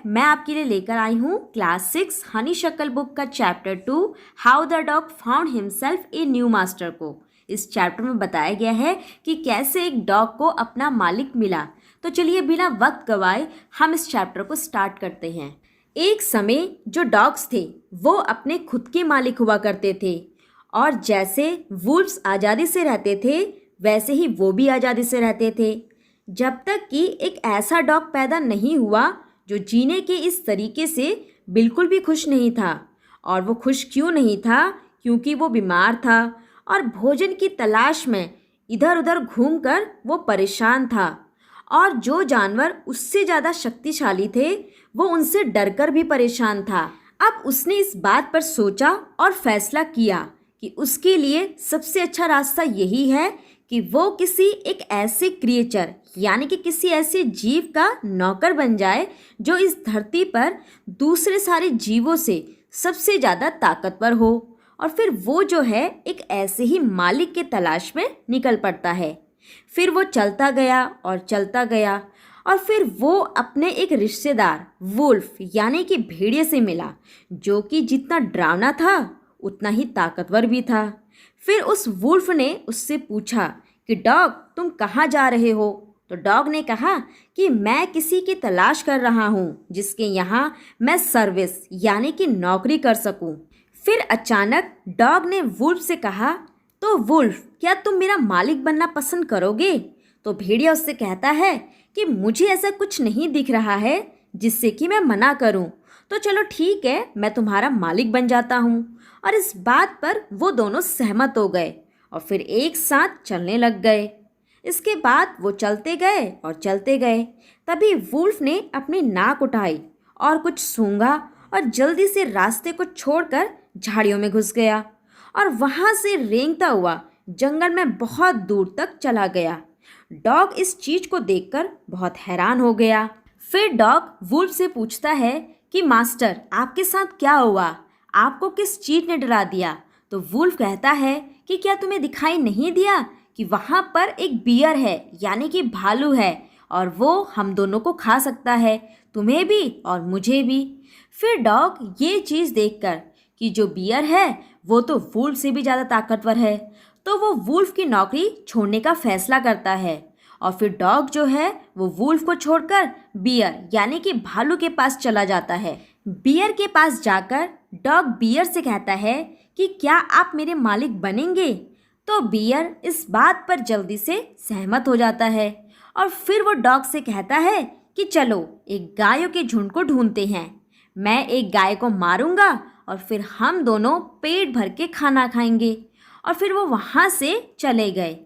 मैं आपके लिए लेकर आई हूँ क्लास 6 हनी शक्ल बुक का chapter 2 how the dog found himself a new master को। इस चैप्टर में बताया गया है कि कैसे एक डॉग को अपना मालिक मिला। तो चलिए बिना वक्त गवाए हम इस चैप्टर को स्टार्ट करते हैं। एक समय जो डॉग्स थे वो अपने खुद के मालिक हुआ करते थे, और जैसे वुल्व्स आज़ादी से रहते थे वैसे ही वो भी आज़ादी से रहते थे, जब तक कि एक ऐसा डॉग पैदा नहीं हुआ जो जीने के इस तरीके से बिल्कुल भी खुश नहीं था। और वो खुश क्यों नहीं था? क्योंकि वो बीमार था और भोजन की तलाश में इधर उधर घूमकर वो परेशान था, और जो जानवर उससे ज़्यादा शक्तिशाली थे वो उनसे डरकर भी परेशान था। अब उसने इस बात पर सोचा और फैसला किया कि उसके लिए सबसे अच्छा रास्ता यही है कि वो किसी एक ऐसे क्रिएचर यानी कि किसी ऐसे जीव का नौकर बन जाए जो इस धरती पर दूसरे सारे जीवों से सबसे ज़्यादा ताकतवर हो, और फिर वो जो है एक ऐसे ही मालिक के तलाश में निकल पड़ता है। फिर वो चलता गया और चलता गया, और फिर वो अपने एक रिश्तेदार वुल्फ यानी कि भेड़िए से मिला, जो कि जितना डरावना था उतना ही ताकतवर भी था। फिर उस वुल्फ ने उससे पूछा कि डॉग तुम कहाँ जा रहे हो? तो डॉग ने कहा कि मैं किसी की तलाश कर रहा हूँ जिसके यहाँ मैं सर्विस यानी कि नौकरी कर सकूँ। फिर अचानक डॉग ने वुल्फ से कहा, तो वुल्फ क्या तुम मेरा मालिक बनना पसंद करोगे? तो भेड़िया उससे कहता है कि मुझे ऐसा कुछ नहीं दिख रहा है जिससे कि मैं मना करूँ, तो चलो ठीक है मैं तुम्हारा मालिक बन जाता हूँ। और इस बात पर वो दोनों सहमत हो गए और फिर एक साथ चलने लग गए। इसके बाद वो चलते गए और चलते गए। तभी वुल्फ ने अपनी नाक उठाई और कुछ सूंघा और जल्दी से रास्ते को छोड़कर झाड़ियों में घुस गया, और वहाँ से रेंगता हुआ जंगल में बहुत दूर तक चला गया। डॉग इस चीज को देखकर बहुत हैरान हो गया। फिर डॉग वुल्फ से पूछता है कि मास्टर आपके साथ क्या हुआ? आपको किस चीज ने डरा दिया? तो वुल्फ कहता है कि क्या तुम्हें दिखाई नहीं दिया कि वहाँ पर एक बियर है यानी कि भालू है, और वो हम दोनों को खा सकता है, तुम्हें भी और मुझे भी। फिर डॉग ये चीज़ देखकर कि जो बियर है वो तो वुल्फ से भी ज़्यादा ताकतवर है, तो वो वुल्फ की नौकरी छोड़ने का फैसला करता है। और फिर डॉग जो है वो वुल्फ को छोड़कर बियर यानी कि भालू के पास चला जाता है। बियर के पास जाकर डॉग बियर से कहता है कि क्या आप मेरे मालिक बनेंगे? तो बियर इस बात पर जल्दी से सहमत हो जाता है, और फिर वो डॉग से कहता है कि चलो एक गायों के झुंड को ढूंढते हैं, मैं एक गाय को मारूंगा और फिर हम दोनों पेट भर के खाना खाएंगे। और फिर वो वहाँ से चले गए।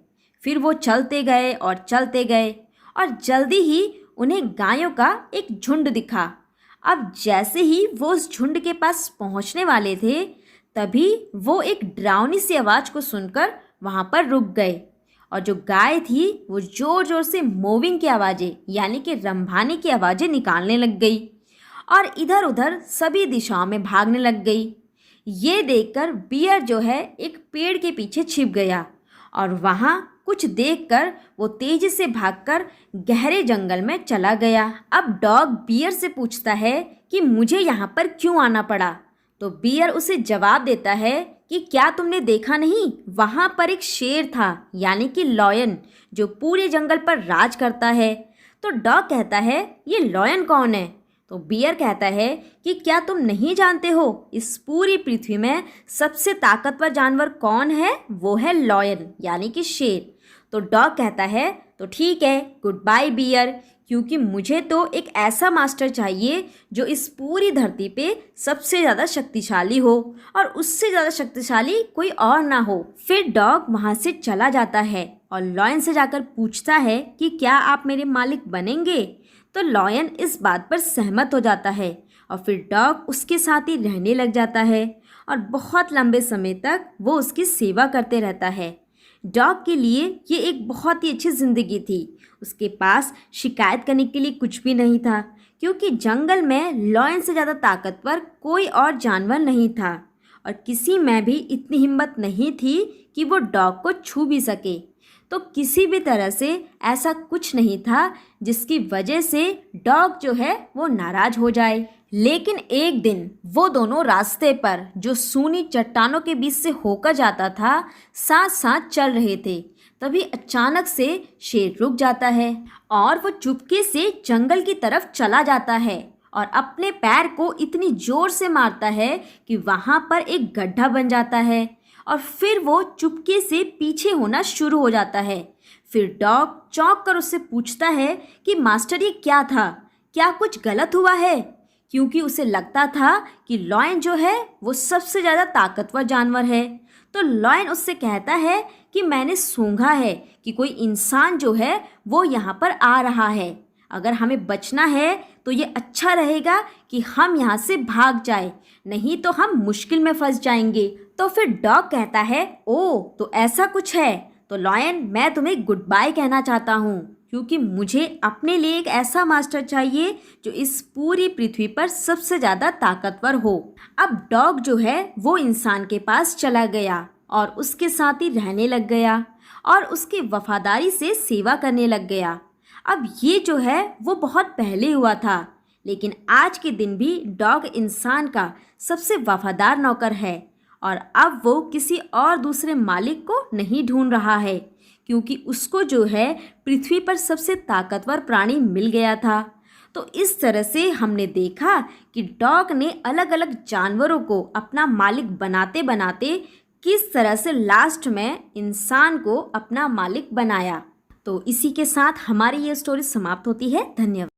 फिर वो चलते गए और चलते गए, और जल्दी ही उन्हें गायों का एक झुंड दिखा। अब जैसे ही वो उस झुंड के पास पहुँचने वाले थे तभी वो एक डरावनी सी आवाज़ को सुनकर वहाँ पर रुक गए, और जो गाय थी वो ज़ोर ज़ोर से मोविंग की आवाज़ें यानी कि रंभाने की आवाज़ें निकालने लग गई और इधर उधर सभी दिशाओं में भागने लग गई। ये देखकर बियर जो है एक पेड़ के पीछे छिप गया, और वहाँ कुछ देखकर वो तेजी से भागकर गहरे जंगल में चला गया। अब डॉग बियर से पूछता है कि मुझे यहाँ पर क्यों आना पड़ा? तो बियर उसे जवाब देता है कि क्या तुमने देखा नहीं, वहाँ पर एक शेर था यानी कि लॉयन, जो पूरे जंगल पर राज करता है। तो डॉग कहता है ये लॉयन कौन है? तो बियर कहता है कि क्या तुम नहीं जानते हो इस पूरी पृथ्वी में सबसे ताकतवर जानवर कौन है? वो है लॉयन यानी कि शेर। तो डॉग कहता है तो ठीक है, गुड बाय बियर, क्योंकि मुझे तो एक ऐसा मास्टर चाहिए जो इस पूरी धरती पे सबसे ज़्यादा शक्तिशाली हो, और उससे ज़्यादा शक्तिशाली कोई और ना हो। फिर डॉग वहाँ से चला जाता है और लॉयन से जाकर पूछता है कि क्या आप मेरे मालिक बनेंगे? तो लॉयन इस बात पर सहमत हो जाता है, और फिर डॉग उसके साथ ही रहने लग जाता है, और बहुत लंबे समय तक वो उसकी सेवा करते रहता है। डॉग के लिए ये एक बहुत ही अच्छी ज़िंदगी थी। उसके पास शिकायत करने के लिए कुछ भी नहीं था, क्योंकि जंगल में लॉयन से ज़्यादा ताकतवर कोई और जानवर नहीं था, और किसी में भी इतनी हिम्मत नहीं थी कि वो डॉग को छू भी सके। तो किसी भी तरह से ऐसा कुछ नहीं था जिसकी वजह से डॉग जो है वो नाराज हो जाए। लेकिन एक दिन वो दोनों रास्ते पर जो सूनी चट्टानों के बीच से होकर जाता था, साथ साथ चल रहे थे। तभी अचानक से शेर रुक जाता है और वो चुपके से जंगल की तरफ चला जाता है और अपने पैर को इतनी जोर से मारता है कि वहाँ पर एक गड्ढा बन जाता है और फिर वो चुपके से पीछे होना शुरू हो जाता है। फिर डॉग चौंक कर उससे पूछता है कि मास्टर ये क्या था, क्या कुछ गलत हुआ है? क्योंकि उसे लगता था कि लॉयन जो है वो सबसे ज़्यादा ताकतवर जानवर है। तो लॉयन उससे कहता है कि मैंने सूंघा है कि कोई इंसान जो है वो यहाँ पर आ रहा है। अगर हमें बचना है तो ये अच्छा रहेगा कि हम यहाँ से भाग जाए, नहीं तो हम मुश्किल में फंस जाएंगे। तो फिर डॉग कहता है, ओ तो ऐसा कुछ है, तो लॉयन मैं तुम्हें गुड बाय कहना चाहता हूँ, क्योंकि मुझे अपने लिए एक ऐसा मास्टर चाहिए जो इस पूरी पृथ्वी पर सबसे ज़्यादा ताकतवर हो। अब डॉग जो है वो इंसान के पास चला गया और उसके साथ ही रहने लग गया और उसकी वफादारी से सेवा करने लग गया। अब ये जो है वो बहुत पहले हुआ था, लेकिन आज के दिन भी डॉग इंसान का सबसे वफादार नौकर है और अब वो किसी और दूसरे मालिक को नहीं ढूंढ रहा है, क्योंकि उसको जो है पृथ्वी पर सबसे ताकतवर प्राणी मिल गया था। तो इस तरह से हमने देखा कि डॉग ने अलग अलग जानवरों को अपना मालिक बनाते बनाते किस तरह से लास्ट में इंसान को अपना मालिक बनाया। तो इसी के साथ हमारी ये स्टोरी समाप्त होती है। धन्यवाद।